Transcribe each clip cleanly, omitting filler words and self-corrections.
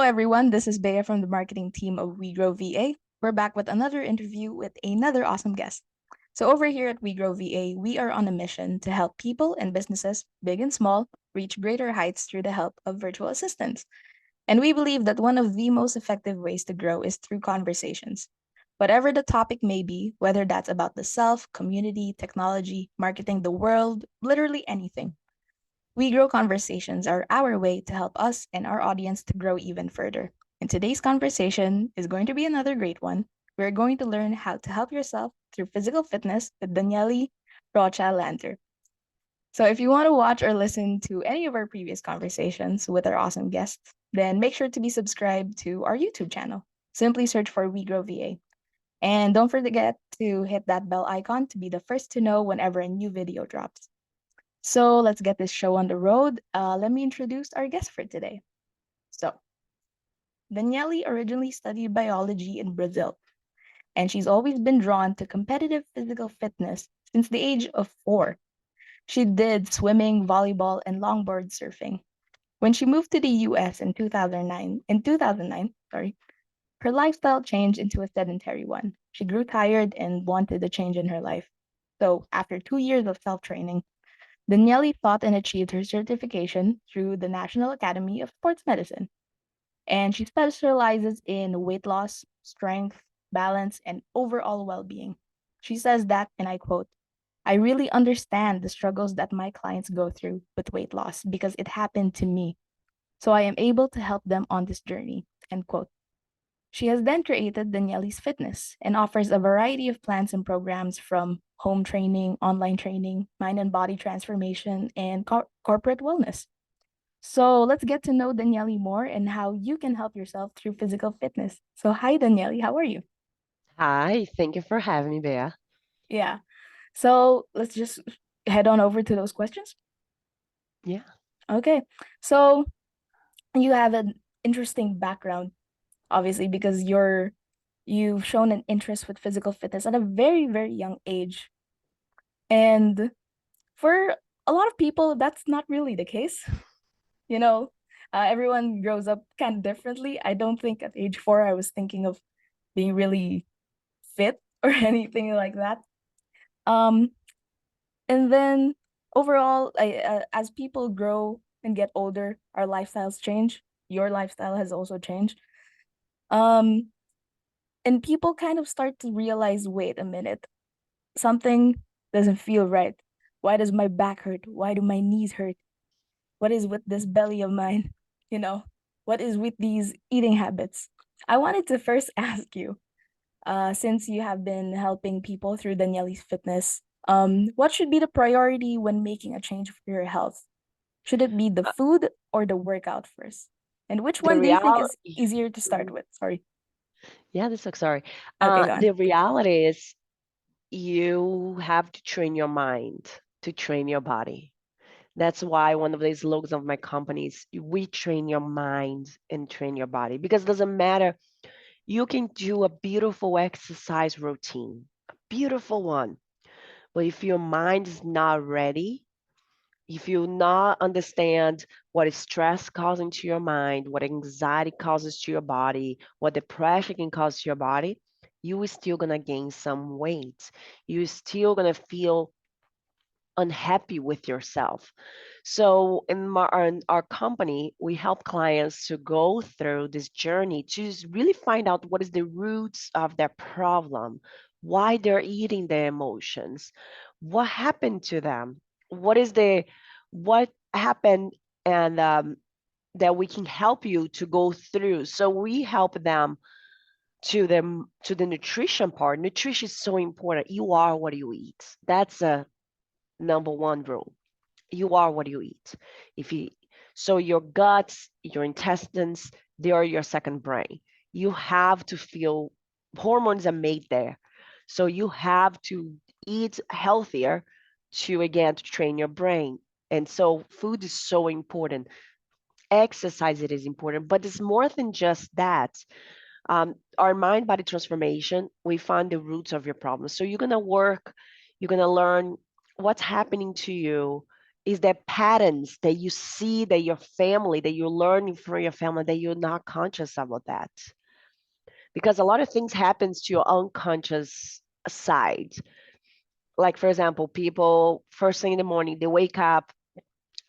everyone. This is Bea from the marketing team of WeGrow VA. We're back with another interview with another awesome guest. So, over here at WeGrow VA, we are on a mission to help people and businesses, big and small, reach greater heights through the help of virtual assistants. And we believe that one of the most effective ways to grow is through conversations. Whatever the topic may be, whether that's about the self, community, technology, marketing, the world, literally anything. We Grow conversations are our way to help us and our audience to grow even further. And today's conversation is going to be another great one. We're going to learn how to help yourself through physical fitness with Daniele Rocha-Lanter. So if you want to watch or listen to any of our previous conversations with our awesome guests, then make sure to be subscribed to our YouTube channel. Simply search for We Grow VA. And don't forget to hit that bell icon to be the first to know whenever a new video drops. So let's get this show on the road. Let me introduce our guest for today. So, Daniele originally studied biology in Brazil, and she's always been drawn to competitive physical fitness since the age of 4. She did swimming, volleyball, and longboard surfing. When she moved to the US in 2009, her lifestyle changed into a sedentary one. She grew tired and wanted a change in her life. So, after 2 years of self-training, Daniele taught and achieved her certification through the National Academy of Sports Medicine, and she specializes in weight loss, strength, balance, and overall well being. She says that, and I quote, I really understand the struggles that my clients go through with weight loss because it happened to me. So I am able to help them on this journey. End quote. She has then created Daniele's Fitness and offers a variety of plans and programs from home training, online training, mind and body transformation, and corporate wellness. So let's get to know Daniele more and how you can help yourself through physical fitness. So, hi, Daniele, how are you? Hi, thank you for having me, Bea. Yeah. So let's just head on over to those questions. Yeah. Okay. So you have an interesting background, obviously, because you've shown an interest with physical fitness at a very, very young age. And for a lot of people, that's not really the case. You know, everyone grows up kind of differently. I don't think at age 4 I was thinking of being really fit or anything like that. Um, and then overall, as people grow and get older, our lifestyles change. Your lifestyle has also changed. Um, and people kind of start to realize, wait a minute, something doesn't feel right. Why does my back hurt? Why do my knees hurt? What is with this belly of mine? You know, what is with these eating habits? I wanted to first ask you, since you have been helping people through Daniele's Fitness, what should be the priority when making a change for your health? Should it be the Uh, food or the workout first? And which The one do you think is reality, easier to start with? Sorry. yeah, this looks sorry. Okay, go on. The reality is you have to train your mind to train your body. That's why one of the slogans of my company is we train your mind and train your body because it doesn't matter. You can do a beautiful exercise routine, a beautiful one, but if your mind is not ready, if you not understand what is stress causing to your mind, what anxiety causes to your body, what depression can cause to your body, you are still gonna gain some weight. You're still gonna feel unhappy with yourself. So in our company, we help clients to go through this journey to really find out what is the roots of their problem, why they're eating their emotions, what happened to them, what happened, and that we can help you to go through. So we help them to the nutrition part. Nutrition is so important. You are what you eat. That's a number one rule. You are what you eat. If you so your guts, your intestines, they are your second brain. You have to feel hormones are made there. So you have to eat healthier to again to train your brain. And so food is so important. Exercise it is important, but it's more than just that. Our mind body transformation, we find the roots of your problems. So you're gonna work, you're gonna learn what's happening to you, Is there patterns that you see that your family, that you're learning from your family, that you're not conscious about that? Because a lot of things happens to your unconscious side. Like for example, people first thing in the morning, they wake up,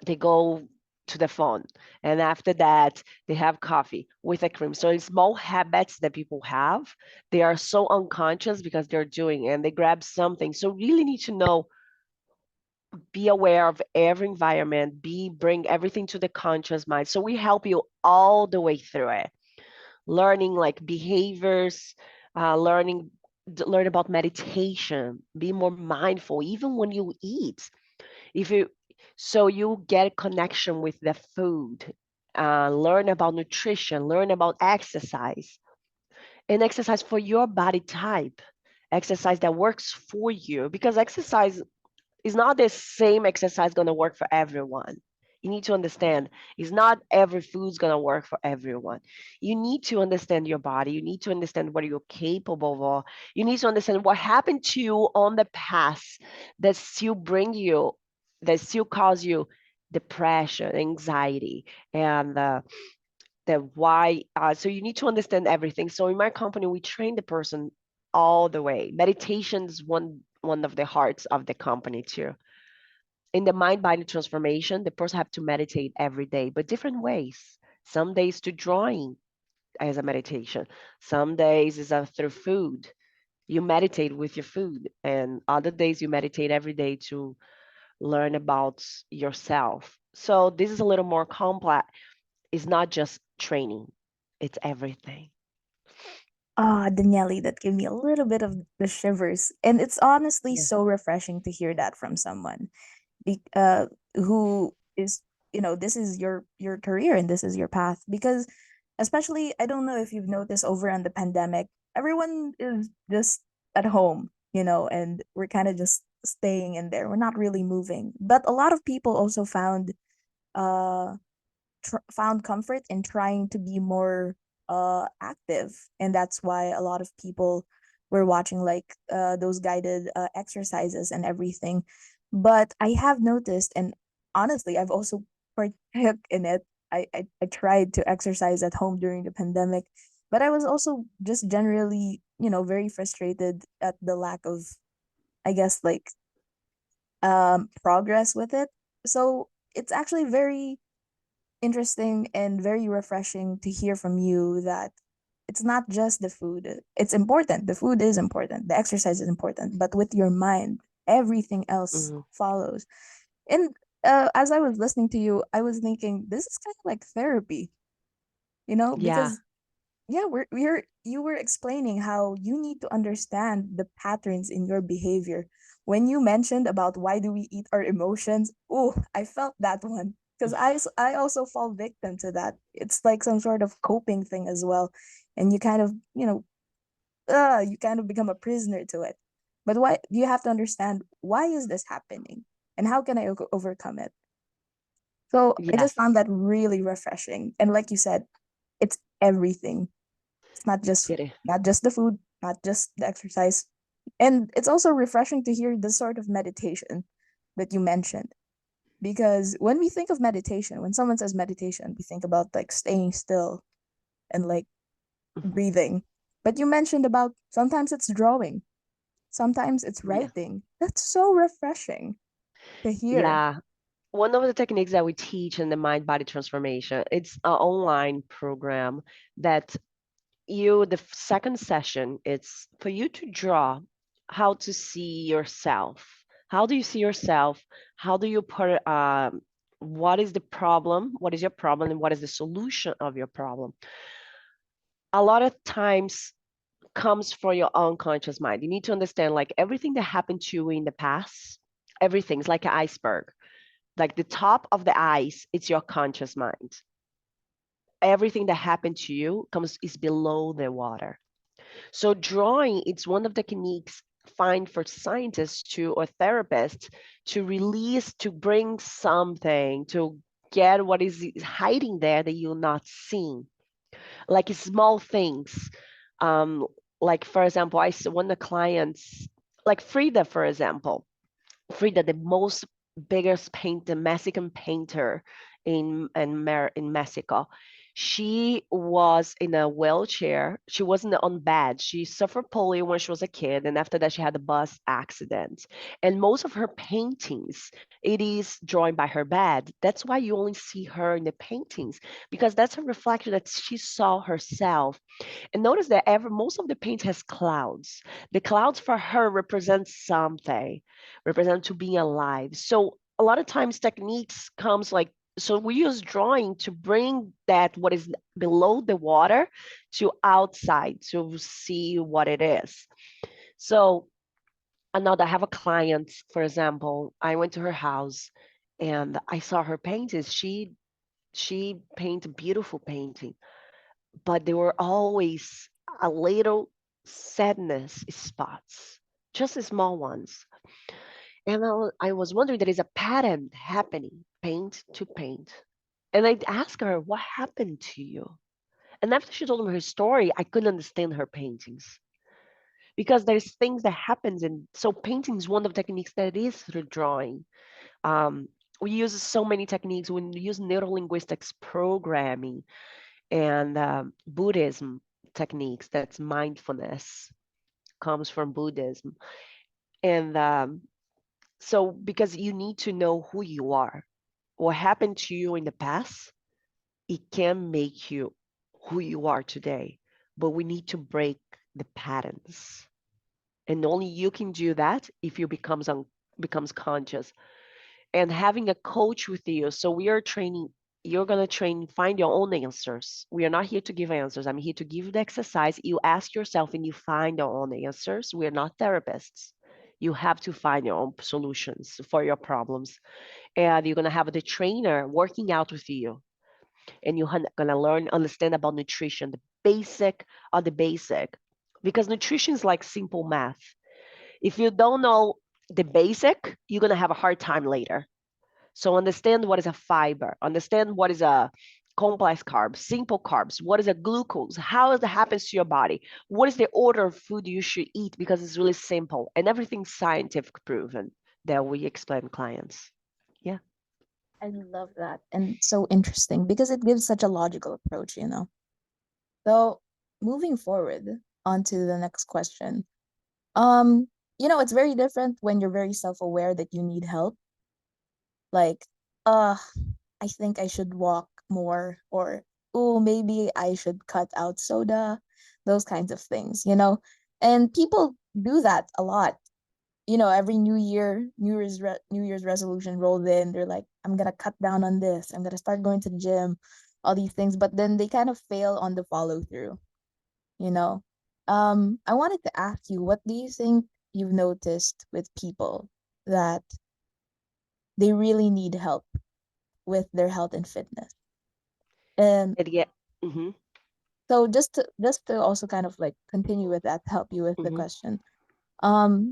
they go to the phone, and after that they have coffee with a cream. So it's small habits that people have, they are so unconscious because they're doing, and they grab something. So really need to know, be aware of every environment, be bring everything to the conscious mind. So we help you all the way through it, learning like behaviors, learning learn about meditation, be more mindful even when you eat. If you, so you get a connection with the food, learn about nutrition, learn about exercise, and exercise for your body type, exercise that works for you, because exercise is not the same exercise going to work for everyone. You need to understand, it's not every food's going to work for everyone. You need to understand your body, you need to understand what you're capable of, you need to understand what happened to you on the past that still bring you, that still cause you depression, anxiety, and the why. So you need to understand everything. So in my company, we train the person all the way. Meditation is one of the hearts of the company too. In the mind body transformation, the person have to meditate every day, but different ways. Some days to drawing as a meditation, some days is through food. You meditate with your food, and other days you meditate every day to learn about yourself. So this is a little more complex. It's not just training, it's everything. Ah, Daniele, that gave me a little bit of the shivers. And it's honestly Yeah. so refreshing to hear that from someone be, who is, this is your career and this is your path. Because especially, I don't know if you've noticed over on the pandemic, everyone is just at home, and we're kind of just staying in there. We're not really moving. But a lot of people also uh found comfort in trying to be more active, and that's why a lot of people were watching like those guided exercises and everything. But I have noticed, and honestly I've also partook in it. I tried to exercise at home during the pandemic, but I was also just generally, very frustrated at the lack of, I guess, like progress with it. So it's actually very interesting and very refreshing to hear from you that it's not just the food. It's important. The food is important. The exercise is important. But with your mind, everything else Hmm. follows. And as I was listening to you, I was thinking this is kind of like therapy, Yeah. because yeah, you were explaining how you need to understand the patterns in your behavior. When you mentioned about why do we eat our emotions, oh, I felt that one because I also fall victim to that. It's like some sort of coping thing as well, and you kind of, you kind of become a prisoner to it. But why you have to understand why is this happening and how can I overcome it? So I just Yes, found that really refreshing. And like you said, it's everything. It's it is. not just the food, not just the exercise. And it's also refreshing to hear the sort of meditation that you mentioned. Because when we think of meditation, when someone says meditation, we think about like staying still and like Mhm. breathing. But you mentioned about sometimes it's drawing, sometimes it's Yeah. writing. That's so refreshing to hear. Yeah. One of the techniques that we teach in the mind body transformation, it's an online program that the second session, it's for you to draw how to see yourself. How do you see yourself? How do you put, what is the problem? What is your problem? And what is the solution of your problem? A lot of times comes from your unconscious mind. You need to understand like everything that happened to you in the past, everything's like an iceberg. Like the top of the ice, it's your conscious mind. Everything that happened to you comes is below the water. So drawing, it's one of the techniques find for scientists to or therapists to release, to bring something, to get what is hiding there that you're not seeing, like small things. Um, like for example, one of the clients, like Frida, for example, Frida, the most biggest painter, Mexican painter in Mexico. She was in a wheelchair. She wasn't on bed. She suffered polio when she was a kid, and after that, she had a bus accident. And most of her paintings, it is drawn by her bed. That's why you only see her in the paintings, because that's a reflection that she saw herself. And notice that most of the paint has clouds. The clouds for her represent something, represent to being alive. So a lot of times techniques comes like, so we use drawing to bring that what is below the water to outside to see what it is. So another, I have a client, for example, I went to her house and I saw her paintings. She painted beautiful painting, but there were always a little sadness spots, just small ones. And I was wondering, there is a pattern happening, paint to paint. And I asked her, what happened to you? And after she told me her story, I couldn't understand her paintings because there's things that happens. And so painting is one of the techniques that is through drawing. Um, we use so many techniques. We use neurolinguistics programming and Buddhism techniques. That's mindfulness, comes from Buddhism. And so because you need to know who you are, what happened to you in the past, it can make you who you are today. But we need to break the patterns. And only you can do that if you becomes conscious. And having a coach with you. So we are training, you're going to train, find your own answers. We are not here to give answers. I'm here to give you the exercise. You ask yourself and you find your own answers. We are not therapists. You have to find your own solutions for your problems. And you're going to have the trainer working out with you. And you're going to learn, understand about nutrition, the basic of the basic. Because nutrition is like simple math. If you don't know the basic, you're going to have a hard time later. So understand what is a fiber, understand what is a complex carbs, simple carbs, what is a glucose, how it happens to your body, what is the order of food you should eat, because it's really simple and everything's scientific proven that we explain clients. Yeah. I love that. And so interesting because it gives such a logical approach, you know. So moving forward on to the next question. Um, it's very different when you're very self-aware that you need help. Like, uh, I think I should walk more, or oh, maybe I should cut out soda, those kinds of things, you know? And people do that a lot. Every New Year, New Year's resolution rolled in. They're like, I'm gonna cut down on this. I'm gonna start going to the gym, all these things. But then they kind of fail on the follow through, you know? I wanted to ask you, what do you think you've noticed with people that they really need help with their health and fitness? And And yeah. Mm-hmm. so just to also kind of like continue with that, help you with the Mm-hmm. question.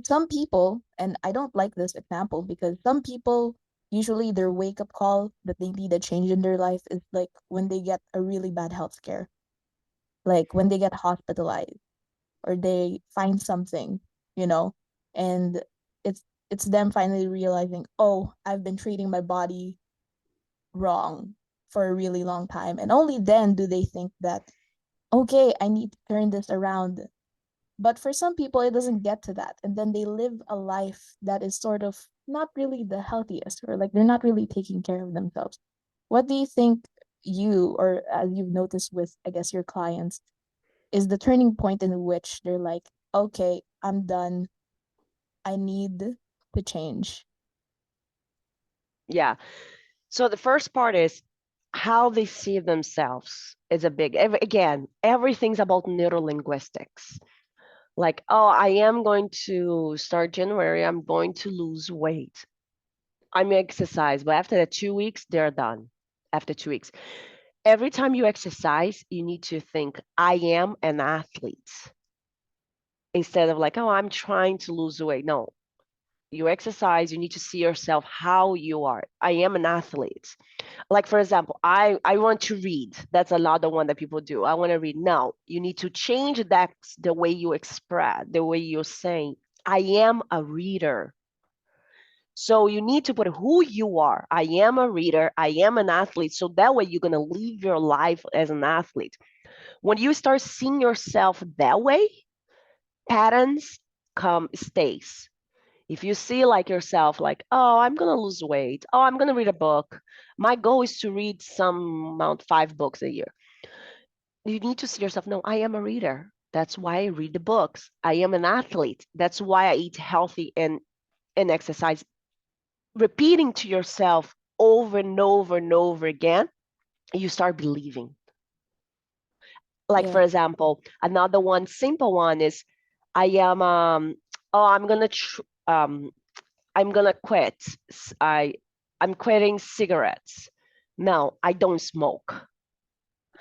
Some people, and I don't like this example because some people usually their wake up call that they need a change in their life is like when they get a really bad health scare, like when they get hospitalized or they find something, you know, and it's it's them finally realizing, oh, I've been treating my body wrong for a really long time. And only then do they think that, okay, I need to turn this around. But for some people, it doesn't get to that. And then they live a life that is sort of not really the healthiest, or like they're not really taking care of themselves. What do you think you, or as you've noticed with, I guess, your clients, is the turning point in which they're like, okay, I'm done. I need to change. Yeah. So the first part is how they see themselves is a big, again, everything's about neurolinguistics. Like, oh, I am going to start January, I'm going to lose weight. I'm exercise, but after the 2 weeks, they're done. After 2 weeks, every time you exercise, you need to think, I am an athlete, instead of like, oh, I'm trying to lose weight. No, you exercise, you need to see yourself how you are. I am an athlete. Like, for example, I want to read. That's another one that people do. I want to read. No, you need to change that, the way you express, the way you're saying, I am a reader. So you need to put who you are. I am a reader. I am an athlete. So that way you're going to live your life as an athlete. When you start seeing yourself that way, patterns come stays. If you see like yourself, like, oh, I'm going to lose weight. Oh, I'm going to read a book. My goal is to read some amount, 5 books a year. You need to see yourself, no, I am a reader. That's why I read the books. I am an athlete. That's why I eat healthy and exercise. Repeating to yourself over and over and over again, you start believing. Like, Yeah. for example, another one, simple one is, I am, oh, I'm gonna quit. I'm quitting cigarettes. No, I don't smoke.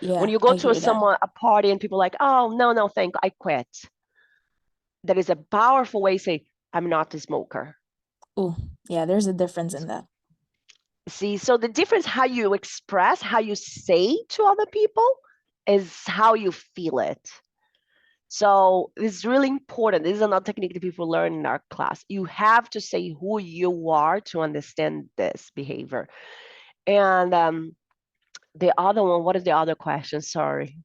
When Yeah, you go I to hear that. a party and people are like, oh, no, no, I quit. That is a powerful way to say, I'm not a smoker. Oh, yeah, there's a difference in that. See, so the difference how you express, how you say to other people is how you feel it. So it's really important. This is another technique that people learn in our class. You have to say who you are to understand this behavior. And the other one, what is the other question? Sorry.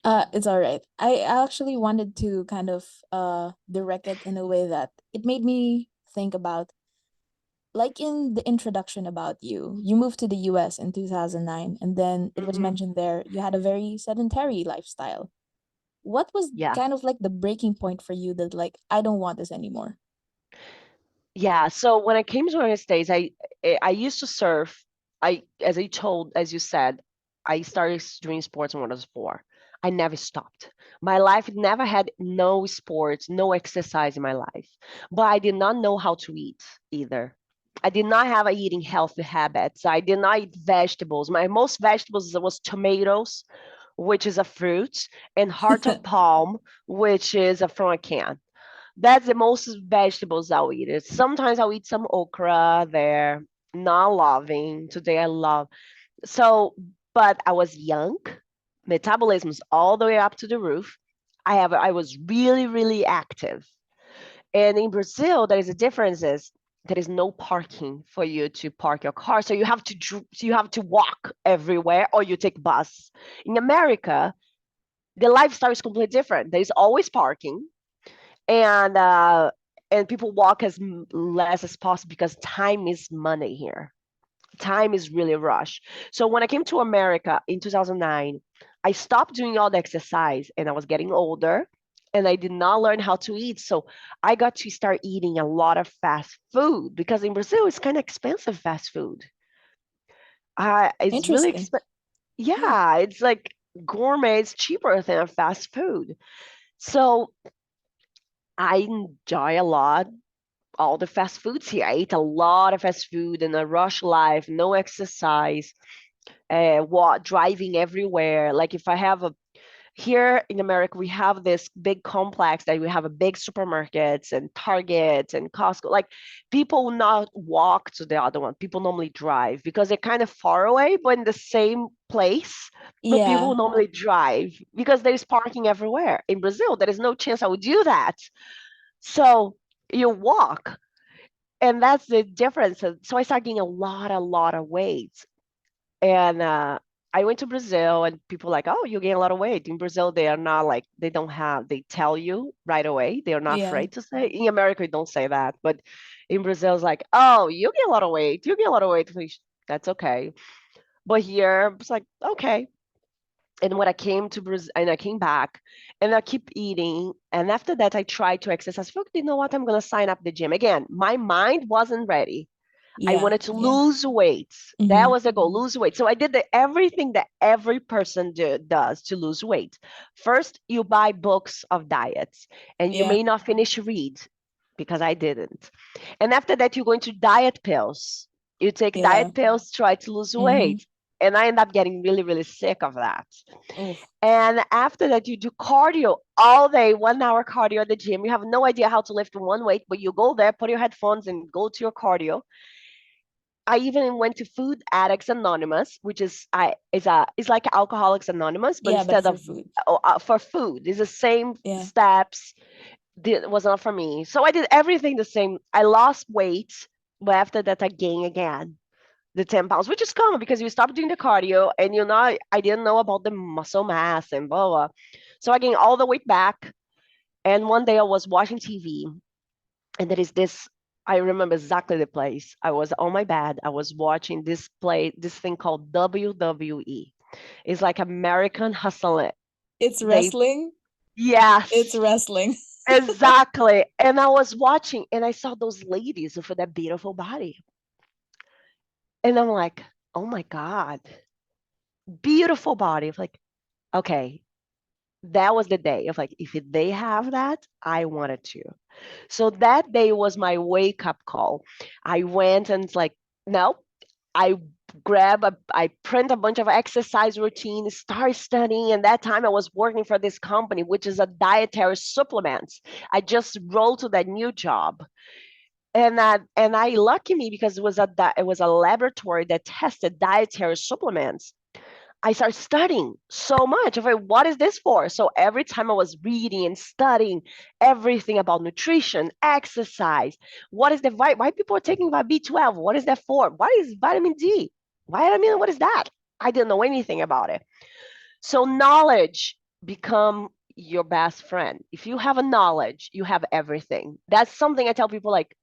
It's all right. I actually wanted to kind of direct it in a way that it made me think about, like in the introduction about you, you moved to the US in 2009, and then it was Hmm. mentioned there you had a very sedentary lifestyle. What was Yeah. kind of like the breaking point for you that, like, I don't want this anymore? Yeah, so when I came to the United States, I used to surf. As you said, I started doing sports when I was 4. I never stopped. My life never had no sports, no exercise in my life. But I did not know how to eat either. I did not have a eating healthy habits. I did not eat vegetables. My most vegetables was tomatoes, which is a fruit, and heart of palm, which is a from a can. That's the most vegetables I'll eat. Sometimes I'll eat some okra there. Not loving. Today I love. So, but I was young. Metabolism's all the way up to the roof. I was really, really active. And in Brazil, there is a difference is there is no parking for you to park your car. So you have to walk everywhere or you take bus. In America, the lifestyle is completely different. There is always parking and people walk as less as possible because time is money here. Time is really rush. So when I came to America in 2009, I stopped doing all the exercise and I was getting older and I did not learn how to eat. So I got to start eating a lot of fast food because in Brazil it's kind of expensive fast food. It's really Interesting. expensive. Yeah. Yeah, it's like gourmet. It's cheaper than a fast food. So I enjoy a lot all the fast foods here. I ate a lot of fast food and a rush life, no exercise, driving everywhere. Like if I have a here in America, we have this big complex that we have a big supermarkets and Targets and Costco. Like people will not walk to the other one. People normally drive because they're kind of far away, but in the same place. But people Yeah. normally drive because there's parking everywhere. In Brazil, there is no chance I would do that. So you walk and that's the difference. So I started gaining a lot of weight. And I went to Brazil, and people like, oh, you gain a lot of weight. In Brazil, they are not like they don't have. They tell you right away. They are not Yeah. afraid to say. In America, you don't say that, but in Brazil, it's like, oh, you gain a lot of weight. You gain a lot of weight. That's okay. But here, it's like, okay, and when I came to Brazil and I came back and I keep eating. And after that, I tried to exercise. I thought, you know what? I'm going to sign up the gym. Again, my mind wasn't ready. I Yeah. wanted to Yeah. lose weight. That Mm-hmm. was the goal, lose weight. So I did everything that every person does to lose weight. First, you buy books of diets and you Yeah. may not finish read because I didn't. And after that, you go into diet pills. You take Yeah. diet pills, try to lose Mm-hmm. weight. And I end up getting really, really sick of that. Oof. And after that, you do cardio all day, 1 hour cardio at the gym. You have no idea how to lift one weight, but you go there, put your headphones, and go to your cardio. I even went to Food Addicts Anonymous, which is like Alcoholics Anonymous, but Yeah, but instead for of food. for food, it's the same Yeah. steps. It was not for me, so I did everything the same. I lost weight But after that, I gained again the 10 pounds, which is common because you stop doing the cardio and you know, I didn't know about the muscle mass and blah, blah. So I gained all the weight back. And one day I was watching TV, and there is this, I remember exactly the place. I was on my bed. I was watching this thing called WWE. It's like American Hustle. It's They, wrestling. It's yes, wrestling. exactly. And I was watching and I saw those ladies with that beautiful body. And I'm like, oh my God, beautiful body. It's like, okay, that was the day of like, if they have that, I wanted to. So that day was my wake up call. I went and it's like, no, I I print a bunch of exercise routines, start studying. And that time I was working for this company, which is a dietary supplements. I just rolled to that new job. And I lucky me because it was a laboratory that tested dietary supplements. I started studying so much. I'm like, what is this for? So every time I was reading and studying everything about nutrition, exercise, what is the why people are taking vitamin B12? What is that for? What is vitamin D? Vitamin, what is that? I didn't know anything about it. So knowledge become your best friend. If you have a knowledge, you have everything. That's something I tell people like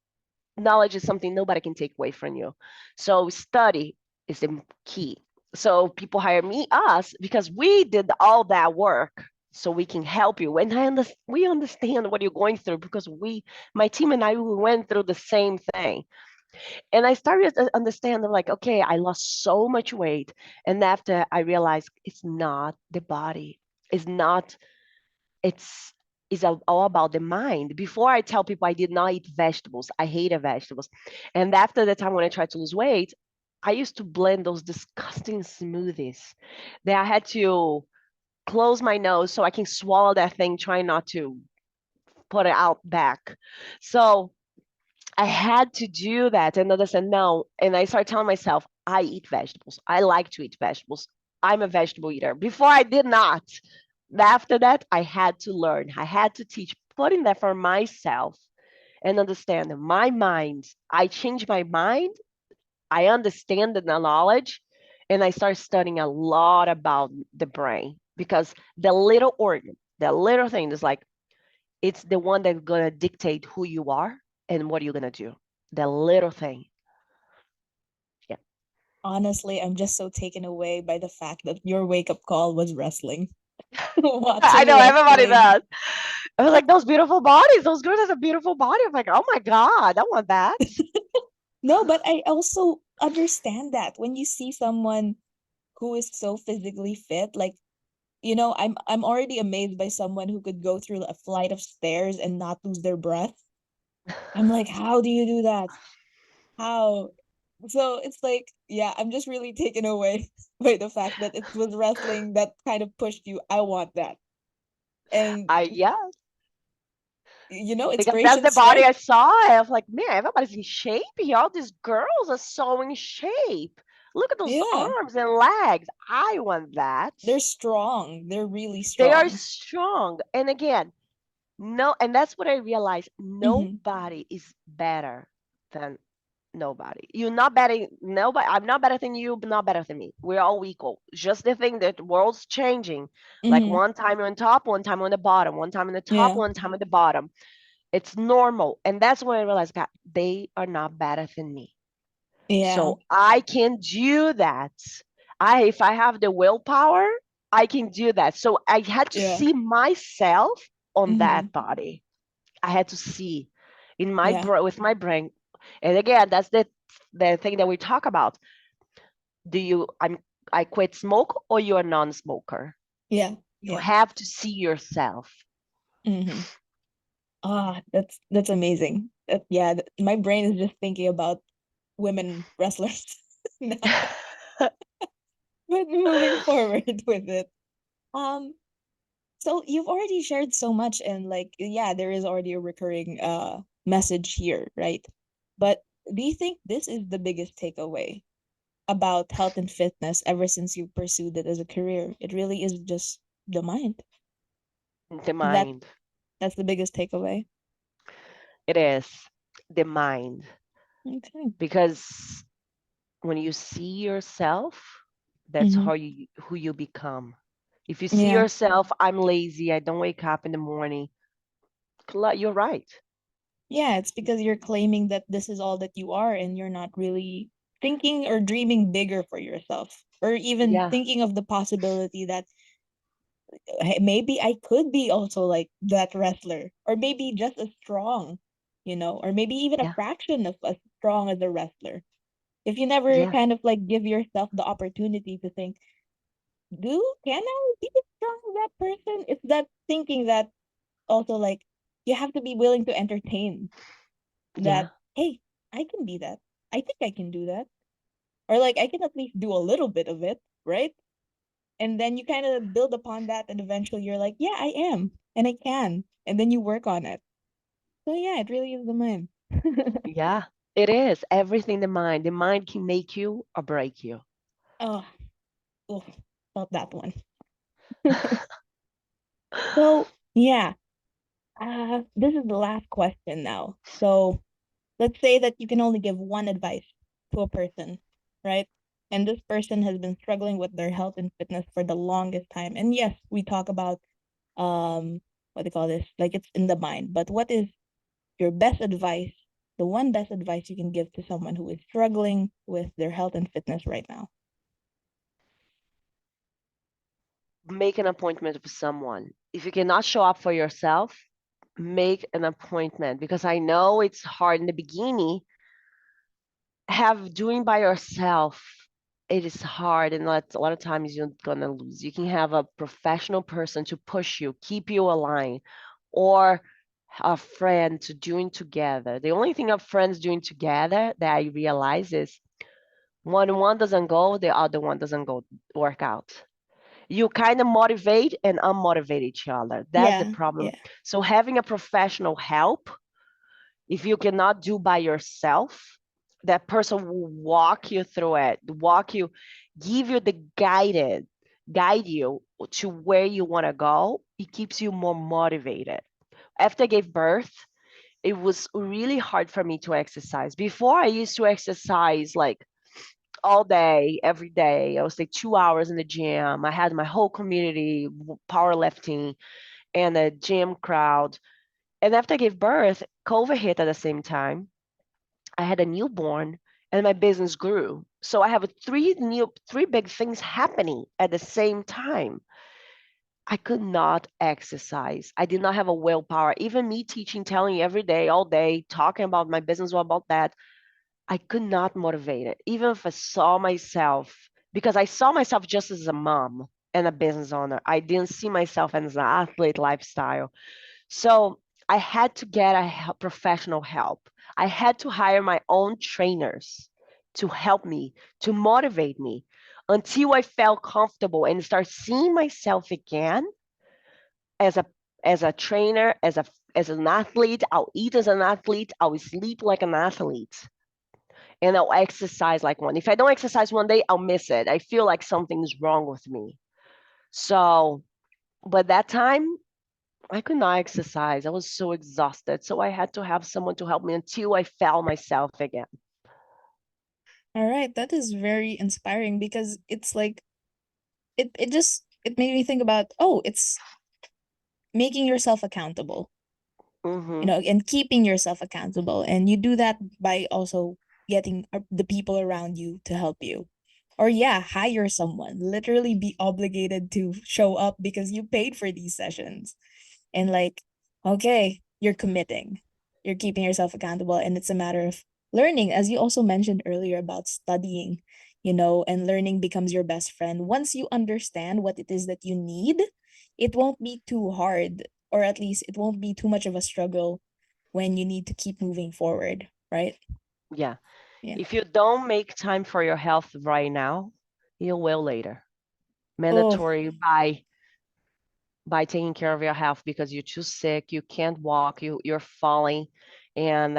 knowledge is something nobody can take away from you. So study is the key. So people hire us, because we did all that work so we can help you. And we understand what you're going through because my team and I, we went through the same thing. And I started to understand, I'm like, okay, I lost so much weight. And after I realized it's not the body. It's not it's all about the mind. Before I tell people I did not eat vegetables, I hated vegetables. And after the time when I tried to lose weight, I used to blend those disgusting smoothies that I had to close my nose so I can swallow that thing, trying not to put it out back. So I had to do that and understand no. And I started telling myself, I eat vegetables. I like to eat vegetables. I'm a vegetable eater. Before I did not. After that, I had to learn. I had to teach, putting that for myself and understand my mind. I changed my mind. I understand the knowledge and I start studying a lot about the brain because the little organ, the little thing is like, it's the one that's going to dictate who you are and what you're going to do. The little thing. Yeah. Honestly, I'm just so taken away by the fact that your wake up call was wrestling. I Watching know everybody wrestling. does. I was like, those beautiful bodies, those girls have a beautiful body. I'm like, oh my God, I want that. No, but I also understand that when you see someone who is so physically fit, like, I'm already amazed by someone who could go through a flight of stairs and not lose their breath. I'm like, how do you do that? How? So it's like, yeah, I'm just really taken away by the fact that it was wrestling that kind of pushed you. I want that. And Yeah, it's because great that's and the body strength. I saw. I was like, man, everybody's in shape here. All these girls are so in shape. Look at those Yeah. arms and legs. I want that. They're strong. They're really They are strong. strong. And again, no, and that's what I realized. Mm-hmm. Nobody is better than nobody. You're not better. Nobody. I'm not better than you, but not better than me. We're all equal. Just the thing that the world's changing. Like Mm-hmm. one time you're on top, one time on the bottom, one time on the top, Yeah. one time at the bottom. It's normal. And that's when I realized, God, they are not better than me. Yeah. So I can do that. If I have the willpower, I can do that. So I had to Yeah. see myself on Mm-hmm. that body. I had to see in Yeah. with my brain. And again, that's the thing that we talk about. Do you I quit smoke or you're a non-smoker? Yeah. You Yeah. have to see yourself. Mm-hmm. Ah, that's amazing. Yeah, my brain is just thinking about women wrestlers now. But moving forward with it. Um, so you've already shared so much and like yeah, there is already a recurring message here, right? But do you think this is the biggest takeaway about health and fitness ever since you pursued it as a career? It really is just the mind. The That mind. that's the biggest takeaway. It is the mind. Okay. because when you see yourself, that's Mm-hmm. how you who you become. If you see Yeah. yourself, I'm lazy, I don't wake up in the morning, you're right. Yeah, it's because you're claiming that this is all that you are and you're not really thinking or dreaming bigger for yourself or even Yeah, thinking of the possibility that hey, maybe I could be also like that wrestler or maybe just as strong, or maybe even a yeah, fraction of as strong as a wrestler. If you never yeah, kind of like give yourself the opportunity to think, can I be as strong as that person? It's that thinking that also like you have to be willing to entertain that, yeah, hey, I can be that. I think I can do that. Or like I can at least do a little bit of it, right? And then you kind of build upon that and eventually you're like, yeah, I am and I can. And then you work on it. So yeah, it really is the mind. yeah. It is everything the mind. The mind can make you or break you. Oh, oof, felt that one. So yeah, this is the last question now. So let's say that you can only give one advice to a person, right? And this person has been struggling with their health and fitness for the longest time. And yes, we talk about what do you call this? Like it's in the mind. But what is your best advice, the one best advice you can give to someone who is struggling with their health and fitness right now? Make an appointment with someone. If you cannot show up for yourself, make an appointment because I know it's hard in the beginning. Have doing by yourself, it is hard, and a lot of times you're gonna lose. You can have a professional person to push you, keep you aligned, or a friend to doing together. The only thing of friends doing together that I realize is when one doesn't go, the other one doesn't go work out. You kind of motivate and unmotivate each other. That's the Yeah, problem. yeah, So having a professional help, if you cannot do by yourself, that person will walk you through it, walk you, give you the guide you to where you want to go. It keeps you more motivated. After I gave birth, it was really hard for me to exercise. Before I used to exercise like all day, every day. I would stay 2 hours in the gym. I had my whole community powerlifting and a gym crowd. And after I gave birth, COVID hit at the same time. I had a newborn and my business grew. So I have three big things happening at the same time. I could not exercise. I did not have a willpower. Even me teaching, telling you every day, all day, talking about my business, all about that, I could not motivate it. Even if I saw myself, because I saw myself just as a mom and a business owner. I didn't see myself as an athlete lifestyle. So I had to get professional help. I had to hire my own trainers to help me, to motivate me until I felt comfortable and start seeing myself again as a trainer, as an athlete. I'll eat as an athlete. I'll sleep like an athlete. And I'll exercise like one. If I don't exercise one day, I'll miss it. I feel like something's wrong with me. So, but that time I could not exercise. I was so exhausted. So I had to have someone to help me until I felt myself again. all right, that is very inspiring because it's like it made me think about, oh, it's making yourself accountable, Hmm. and keeping yourself accountable. And you do that by also getting the people around you to help you. Or, yeah, hire someone, literally be obligated to show up because you paid for these sessions. And, like, okay, you're committing, you're keeping yourself accountable. And it's a matter of learning, as you also mentioned earlier about studying, and learning becomes your best friend. Once you understand what it is that you need, it won't be too hard, or at least it won't be too much of a struggle when you need to keep moving forward, right? Yeah. Yeah. If you don't make time for your health right now, you will later. Oh, Mandatory by taking care of your health because you're too sick, you can't walk, you're falling, and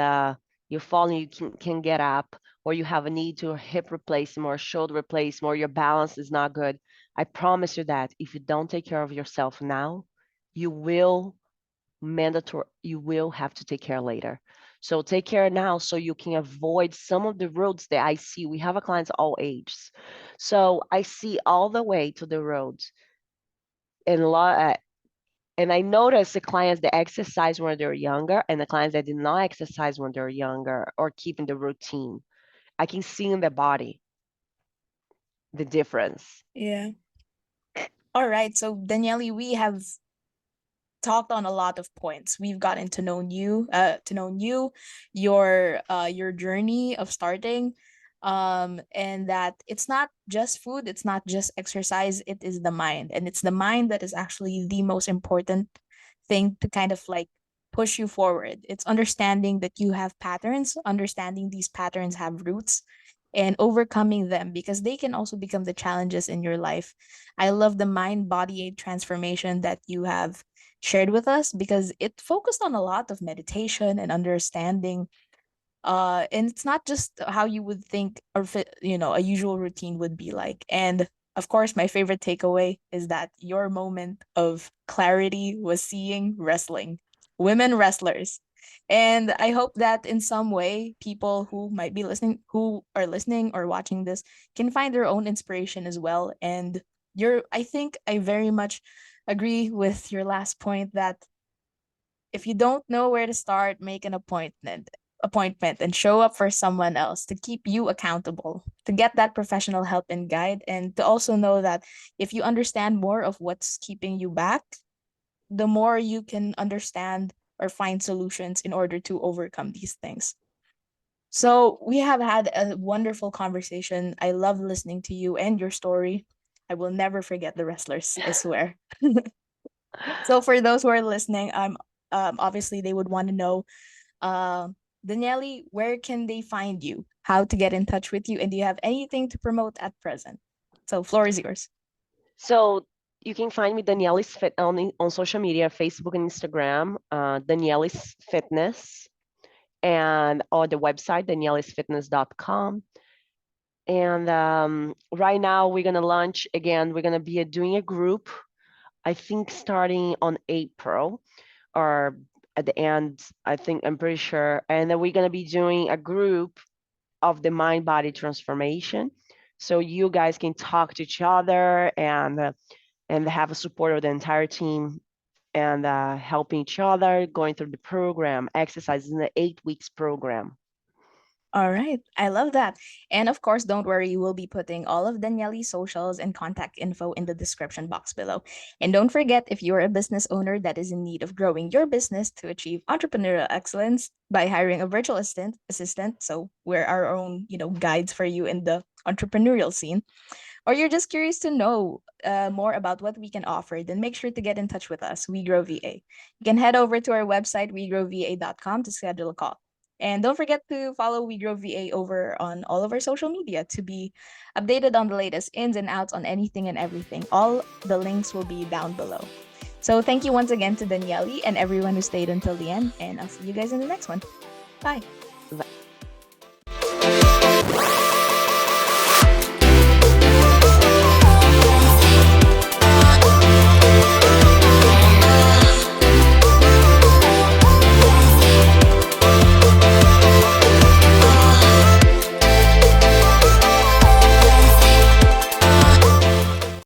you're falling, you can get up, or you have a need to hip replacement or shoulder replacement, or your balance is not good. I promise you that if you don't take care of yourself now, you will mandatory, you will have to take care later. So take care now so you can avoid some of the roads that I see. We have a clients all ages. So I see all the way to the roads and a lot and I notice the clients that exercise when they're younger and the clients that did not exercise when they're younger or keeping the routine. I can see in the body the difference. Yeah. All right. So, Daniele, we have talked on a lot of points. We've gotten to know you, your journey of starting, and that it's not just food, it's not just exercise, it is the mind, and it's the mind that is actually the most important thing to kind of like push you forward. It's understanding that you have patterns, understanding these patterns have roots, and overcoming them because they can also become the challenges in your life. I love the mind body transformation that you have shared with us because it focused on a lot of meditation and understanding, and it's not just how you would think or fit, a usual routine would be like. And of course, my favorite takeaway is that your moment of clarity was seeing wrestling, women wrestlers. And I hope that in some way, people who might be listening, who are listening or watching this, can find their own inspiration as well. And I think I very much agree with your last point that if you don't know where to start, make an appointment and show up for someone else to keep you accountable, to get that professional help and guide, and to also know that if you understand more of what's keeping you back, the more you can understand or find solutions in order to overcome these things. So we have had a wonderful conversation. I love listening to you and your story. I will never forget the wrestlers, I swear. So for those who are listening, obviously they would want to know, uh, Daniele, where can they find you? How to get in touch with you? And do you have anything to promote at present? So floor is yours. So you can find me Daniele's Fit on social media, Facebook and Instagram, Daniele's Fitness, and or the website danielesfitness.com. And right now we're gonna launch again. We're gonna be doing a group. I think starting on April or at the end. I think I'm pretty sure. And then we're gonna be doing a group of the mind body transformation. So you guys can talk to each other and have a support of the entire team and helping each other going through the program, exercises in the 8 weeks program. All right. I love that. And of course, don't worry, we'll be putting all of Daniele's socials and contact info in the description box below. And don't forget, if you're a business owner that is in need of growing your business to achieve entrepreneurial excellence by hiring a virtual assistant, so we're our own, guides for you in the entrepreneurial scene, or you're just curious to know more about what we can offer, then make sure to get in touch with us, WeGrow VA. You can head over to our website, wegrowva.com, to schedule a call. And don't forget to follow WeGrow VA over on all of our social media to be updated on the latest ins and outs on anything and everything. All the links will be down below. So thank you once again to Daniele and everyone who stayed until the end, and I'll see you guys in the next one. Bye.